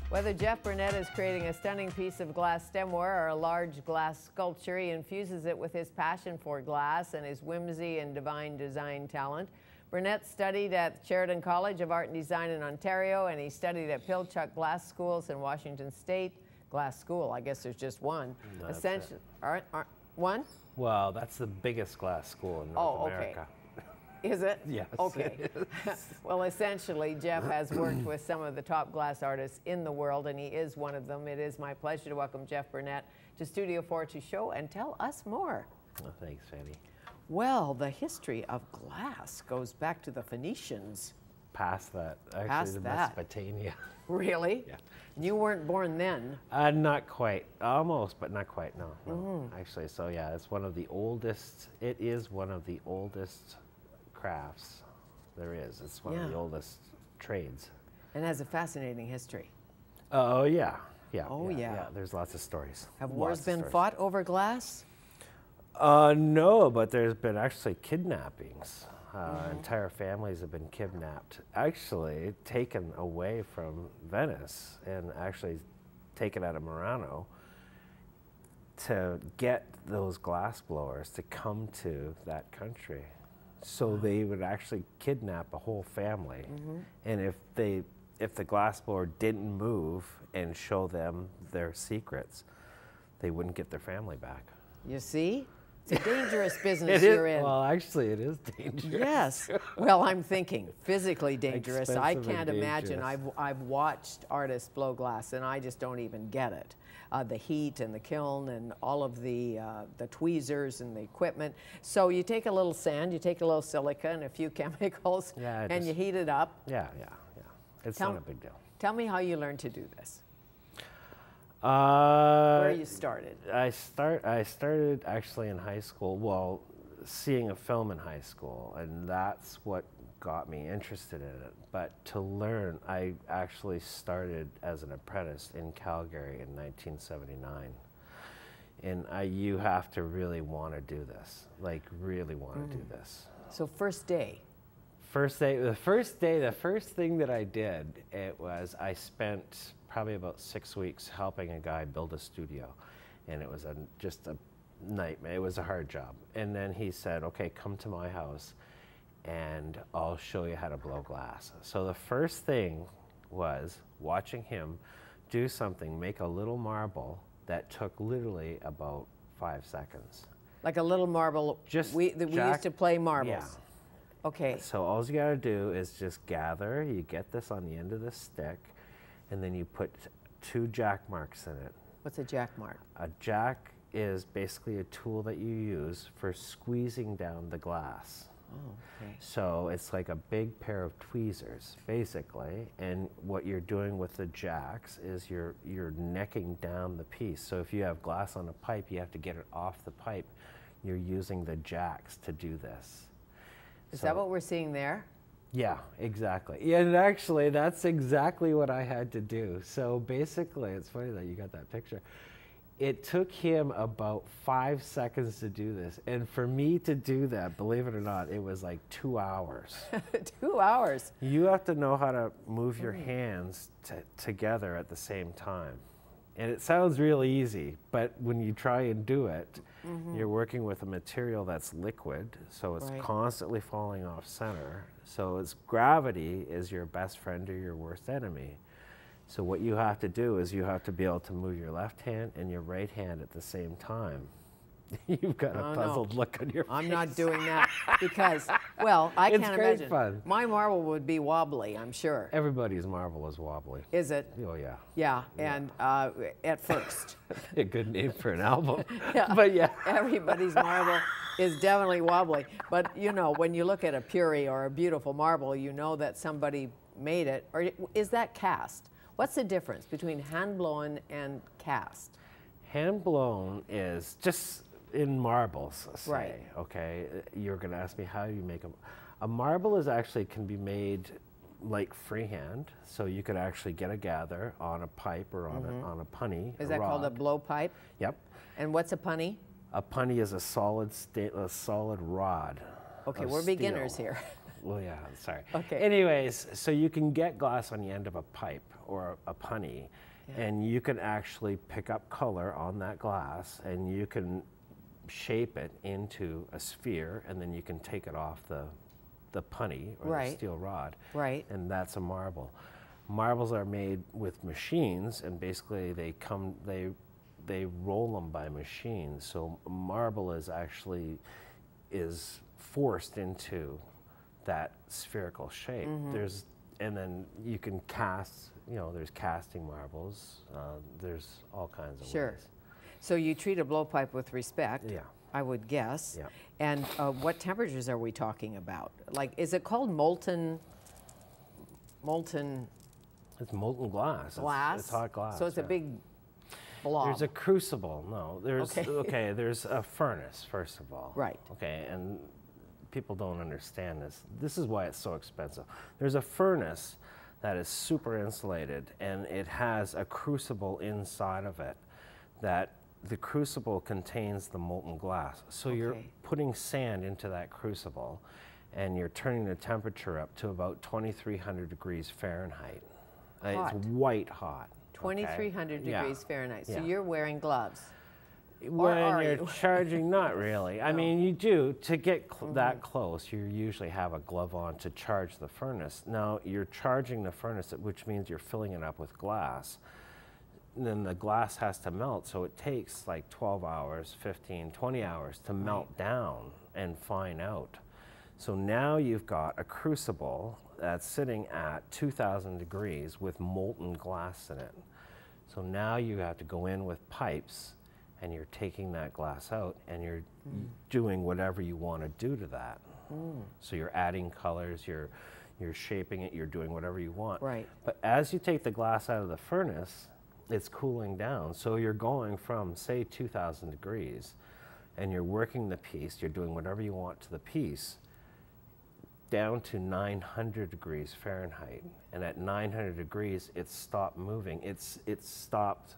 Whether Jeff Burnette is creating a stunning piece of glass stemware or a large glass sculpture, he infuses it with his passion for glass and his whimsy and divine design talent. Burnette studied at Sheridan College of Art and Design in Ontario, and he studied at Pilchuck Glass Schools in Washington State. Glass school, I guess there's just one. Essentially, one? Well, that's the biggest glass school in North America. Is it? Yes. Okay. Well, essentially, Jeff has worked with some of the top glass artists in the world, and he is one of them. It is my pleasure to welcome Jeff Burnette to Studio 4 to show and tell us more. Oh, thanks, Fanny. Well, the history of glass goes back to the Phoenicians. Past that, actually, to Mesopotamia. Really? Yeah. You weren't born then? Not quite. Almost, but not quite, no. Actually, so yeah, it's one of the oldest, it is one of the oldest crafts there is. It's one of the oldest trades. And has a fascinating history. Oh, yeah. Yeah. There's lots of stories. Have wars been fought over glass? No, but there's been actually kidnappings. Entire families have been kidnapped, actually taken away from Venice and actually taken out of Murano to get those glass blowers to come to that country. So they would actually kidnap a whole family, and if the glass blower didn't move and show them their secrets, they wouldn't get their family back. You see? It's a dangerous business you're in. Well, actually, it is dangerous. Yes. Well, I'm thinking physically dangerous. I Expensive can't and imagine. dangerous. I've watched artists blow glass, and I just don't even get it. The heat and the kiln and all of the tweezers and the equipment. So you take a little sand, you take a little silica and a few chemicals, and you heat it up. Yeah. It's not a big deal. Tell me how you learned to do this. Where you started? I started actually in high school. Well, seeing a film in high school, and that's what got me interested in it. But to learn, I actually started as an apprentice in Calgary in 1979. And you have to really want to do this, like really want to do this. So first day? The first thing that I did, it was I spent probably about 6 weeks helping a guy build a studio. And it was just a nightmare. It was a hard job. And then he said, okay, come to my house and I'll show you how to blow glass. So the first thing was watching him do something, make a little marble that took literally about 5 seconds. Like a little marble, we used to play marbles. Yeah. Okay. So all you gotta do is just gather, you get this on the end of the stick, and then you put 2 jack marks in it. What's a jack mark? A jack is basically a tool that you use for squeezing down the glass. Oh, okay. So it's like a big pair of tweezers, basically, and what you're doing with the jacks is you're necking down the piece. So if you have glass on a pipe, you have to get it off the pipe. You're using the jacks to do this. Is that what we're seeing there? Yeah, exactly. Yeah, and actually, that's exactly what I had to do. So basically, it's funny that you got that picture. It took him about 5 seconds to do this. And for me to do that, believe it or not, it was like 2 hours. 2 hours? You have to know how to move your hands together at the same time. And it sounds really easy, but when you try and do it, you're working with a material that's liquid, so it's constantly falling off center. So gravity is your best friend or your worst enemy. So what you have to do is you have to be able to move your left hand and your right hand at the same time. You've got a puzzled look on your face. I'm not doing that because, well, I can't imagine. It's great fun. My marble would be wobbly, I'm sure. Everybody's marble is wobbly. Is it? Oh, yeah. Yeah, and at first. A good name for an album. Yeah. But yeah. Everybody's marble is definitely wobbly. But, you know, when you look at a Puri or a beautiful marble, you know that somebody made it. Or is that cast? What's the difference between hand-blown and cast? Hand-blown is just in marbles, say, right? Okay, you're going to ask me how you make them. A marble is actually can be made like freehand, so you could actually get a gather on a pipe or on a punny. Is that called a blowpipe? Yep. And what's a punny? A punny is a solid rod. Okay, we're beginners here. Well, yeah, sorry. Okay. Anyways, so you can get glass on the end of a pipe or a punny, and you can actually pick up color on that glass, and you can shape it into a sphere, and then you can take it off the punny or the steel rod. Right. And that's a marble. Marbles are made with machines, and basically they roll them by machines. So marble is actually forced into that spherical shape. And then you can cast, there's casting marbles. There's all kinds of ways. So you treat a blowpipe with respect, Yeah. I would guess. Yeah. And what temperatures are we talking about? Like, is it called molten? It's molten glass. It's hot glass. So it's a big blob. There's a crucible. No, there's a furnace, first of all. Right. Okay, and people don't understand this. This is why it's so expensive. There's a furnace that is super insulated, and it has a crucible inside of it that the crucible contains the molten glass. So you're putting sand into that crucible, and you're turning the temperature up to about 2,300 degrees Fahrenheit. Hot. It's white hot. 2,300 degrees Fahrenheit. So you're wearing gloves. When you're charging, not really. I mean, you do. To get that close, you usually have a glove on to charge the furnace. Now, you're charging the furnace, which means you're filling it up with glass. And then the glass has to melt, so it takes like 12 hours, 15, 20 hours to melt down and fine out. So now you've got a crucible that's sitting at 2,000 degrees with molten glass in it. So now you have to go in with pipes, and you're taking that glass out, and you're doing whatever you want to do to that. So you're adding colors, you're shaping it, you're doing whatever you want. Right. But as you take the glass out of the furnace, it's cooling down. So you're going from, say, 2,000 degrees, and you're working the piece, you're doing whatever you want to the piece, down to 900 degrees Fahrenheit. And at 900 degrees, it's stopped moving. It's stopped,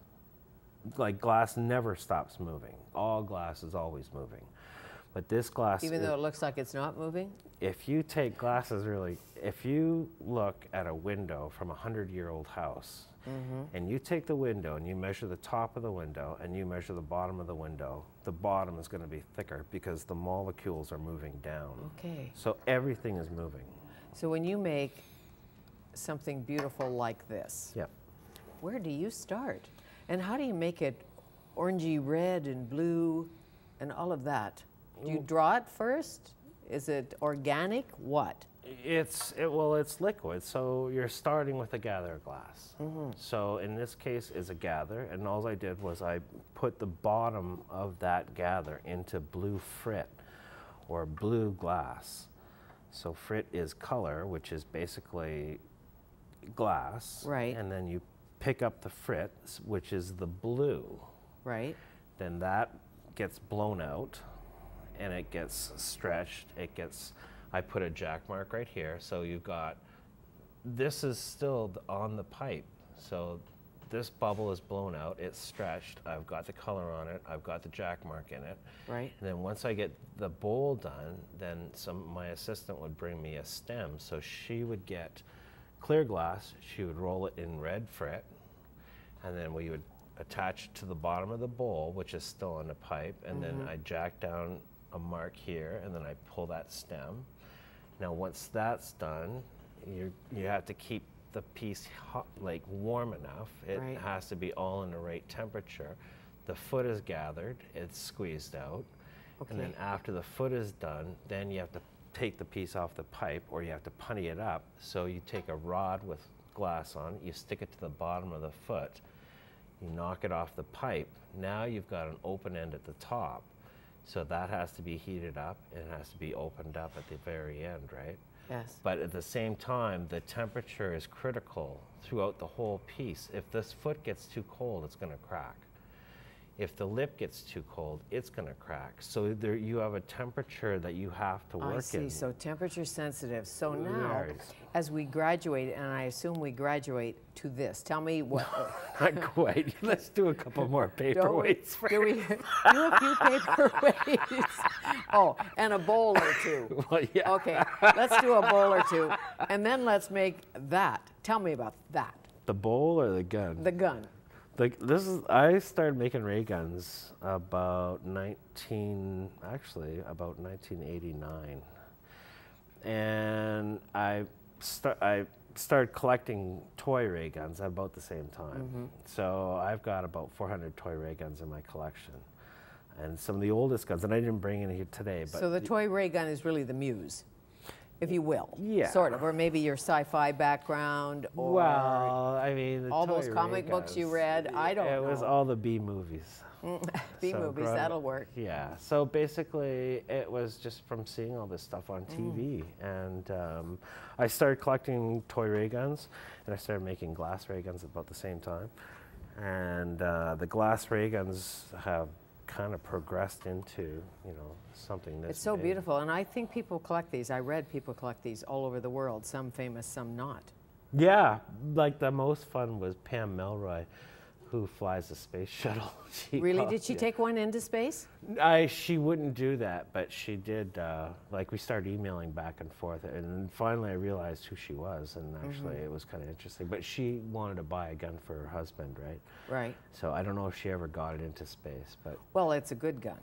like glass never stops moving. All glass is always moving. But this glass... Even though it looks like it's not moving? If you take glasses if you look at a window from a 100-year-old house, and you take the window and you measure the top of the window and you measure the bottom of the window, the bottom is going to be thicker because the molecules are moving down. Okay. So everything is moving. So when you make something beautiful like this, where do you start? And how do you make it orangey red and blue and all of that? Do you draw it first? Is it organic? What? It's liquid, so you're starting with a gather glass. So in this case is a gather, and all I did was I put the bottom of that gather into blue frit or blue glass. So frit is color, which is basically glass. Right. And then you pick up the frit, which is the blue. Right. Then that gets blown out, and it gets stretched. I put a jack mark right here, so you've got, this is still on the pipe. So this bubble is blown out, it's stretched, I've got the color on it, I've got the jack mark in it. Right. And then once I get the bowl done, then my assistant would bring me a stem. So she would get clear glass, she would roll it in red frit, and then we would attach it to the bottom of the bowl, which is still on the pipe, and then I jack down a mark here, and then I pull that stem. Now once that's done, you have to keep the piece hot, like warm enough. It has to be all in the right temperature. The foot is gathered, it's squeezed out, and then after the foot is done, then you have to take the piece off the pipe, or you have to punny it up. So you take a rod with glass on, you stick it to the bottom of the foot, you knock it off the pipe. Now you've got an open end at the top. So that has to be heated up, and it has to be opened up at the very end, right? Yes. But at the same time, the temperature is critical throughout the whole piece. If this foot gets too cold, it's going to crack. if the lip gets too cold, it's going to crack. So there, you have a temperature that you have to work in. I see, so temperature sensitive. So now, Very. as we graduate, and I assume we graduate to this, tell me what... Not quite. Let's do a couple more paperweights. Do we do a few paperweights? Oh, and a bowl or two. Well, yeah. Okay, let's do a bowl or two, and then let's make that. Tell me about that. The bowl or the gun? The gun. I started making ray guns about 1989, and I started collecting toy ray guns at about the same time. So I've got about 400 toy ray guns in my collection, and some of the oldest guns, and I didn't bring any here today. But so the toy ray gun is really the muse, if you will. Yeah. Sort of, or maybe your sci-fi background, or well, I mean, all those comic books you read. I don't know. It was all the B movies. B movies, that'll work. Yeah. So basically, it was just from seeing all this stuff on TV, and I started collecting toy ray guns, and I started making glass ray guns at about the same time, and the glass ray guns have kind of progressed into, you know, something that's... It's so beautiful, and I think people collect these. I read people collect these all over the world, some famous, some not. Yeah, like the most fun was Pam Melroy, who flies the space shuttle. Really? Did she take one into space? She wouldn't do that, but she did. Like, we started emailing back and forth, and finally I realized who she was, and actually it was kind of interesting. But she wanted to buy a gun for her husband, right? Right. So I don't know if she ever got it into space, but... Well, it's a good gun.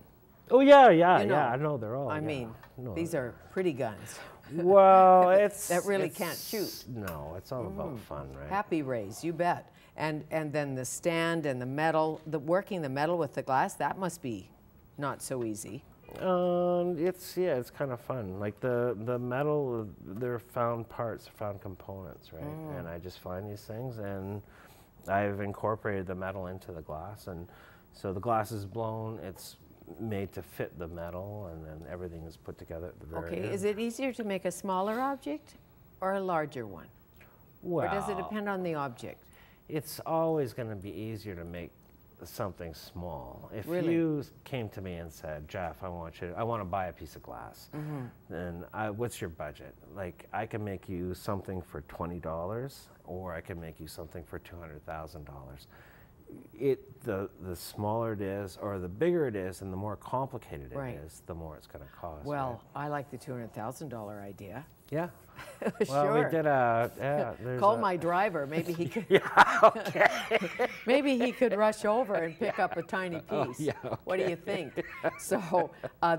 Oh, yeah, You know, I know they're all... I mean, no, these are pretty guns. Well, it's... that really can't shoot. No, it's all about fun, right? Happy rays, you bet. And then the stand and the metal, working the metal with the glass, that must be not so easy. It's kind of fun. Like the metal, they're found parts, found components, right? And I just find these things, and I've incorporated the metal into the glass, and so the glass is blown. It's made to fit the metal, and then everything is put together at the very end. Okay, is it easier to make a smaller object or a larger one? Well, or does it depend on the object? It's always going to be easier to make something small. If Really? you came to me and said, Jeff, I want to buy a piece of glass, then what's your budget? Like, I can make you something for $20, or I can make you something for $200,000. The smaller it is, or the bigger it is, and the more complicated it is, the more it's going to cost. Well, I like the $200,000 idea. Yeah. Sure. Well, we did Call my driver. Maybe he could. Yeah, okay. Maybe he could rush over and pick up a tiny piece. Oh, yeah, okay. What do you think? So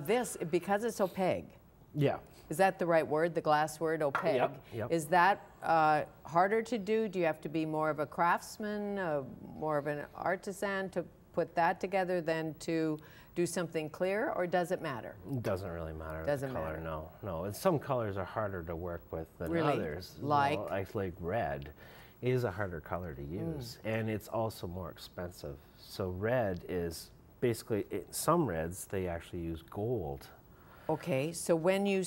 this, because it's opaque. Yeah. Is that the right word? The glass word, opaque. Yep. Is that harder to do? Do you have to be more of a craftsman, more of an artisan to put that together than to do something clear, or does it matter? It doesn't really matter. Doesn't the color, matter. No. And some colors are harder to work with than Really? others. Like? Well, like red is a harder color to use, and it's also more expensive. So red is basically, some reds, they actually use gold. Okay, so when you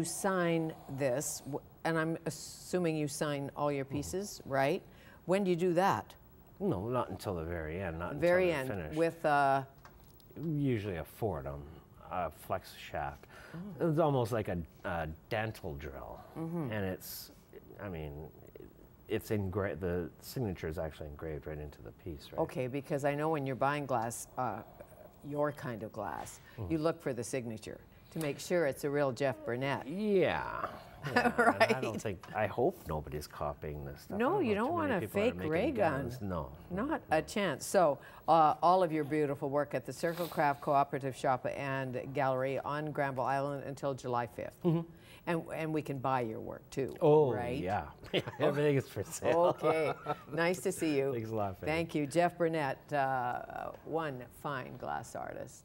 sign this, and I'm assuming you sign all your pieces, right? When do you do that? No, not until the very end. Not Very until end finish. with usually a Fordham, flex shaft. It's almost like a dental drill, and it's, I mean, it's engraved. The signature is actually engraved right into the piece, right? Okay, because I know when you're buying glass, your kind of glass, you look for the signature to make sure it's a real Jeff Burnette. Yeah. Right. I hope nobody's copying this stuff. No, you know don't too want many a people that are fake making ray gun. guns. No. Not a chance. So all of your beautiful work at the Circle Craft Cooperative Shop and Gallery on Granville Island until July 5th. And we can buy your work too, Oh, right? yeah. Everything is for sale. Okay. Nice to see you. Thanks a lot, Fanny. Thank you. Jeff Burnette, one fine glass artist.